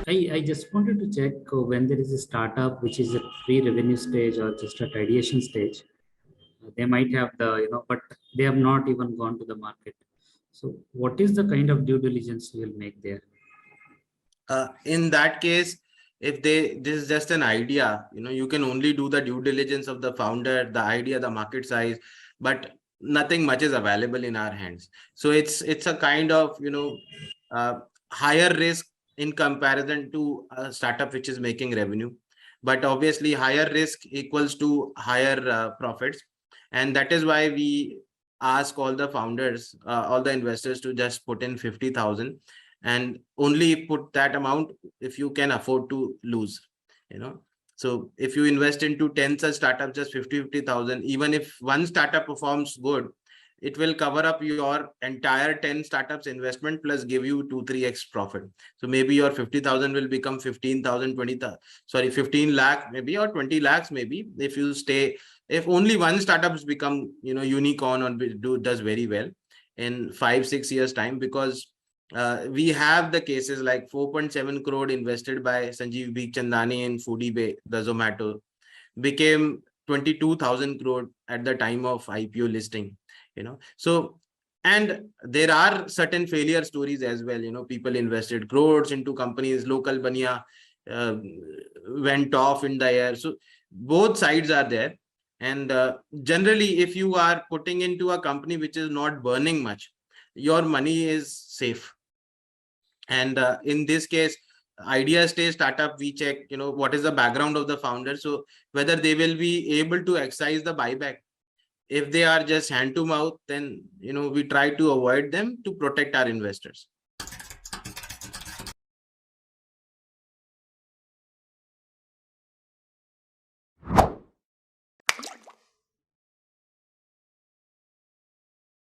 I just wanted to check when there is a startup which is at pre-revenue stage or just at ideation stage, they might have the, but they have not even gone to the market. So what is the kind of due diligence you will make there? In that case, if this is just an idea, you can only do the due diligence of the founder, the idea, the market size, but nothing much is available in our hands. So it's a kind of, higher risk in comparison to a startup which is making revenue. But obviously higher risk equals to higher profits. And that is why we ask all the founders, all the investors to just put in 50,000 and only put that amount if you can afford to lose. So if you invest into 10 such startups, just 50,000, even if one startup performs good, it will cover up your entire 10 startups investment plus give you 2-3x profit. So maybe your 50,000 will become 15,000, 20,000, sorry, 15 lakh maybe, or 20 lakhs maybe, if you stay, if only one startups become, unicorn or does very well in 5-6 years time. Because we have the cases like 4.7 crore invested by Sanjeev Bikhchandani in Foodie Bay, the Zomato, became 22,000 crore at the time of IPO listing. So, and there are certain failure stories as well. People invested crores into companies, local bania went off in the air. So both sides are there. And generally, if you are putting into a company which is not burning much, your money is safe. And in this case, idea stage startup, we check, what is the background of the founder. So whether they will be able to exercise the buyback. If they are just hand to mouth, then, we try to avoid them to protect our investors.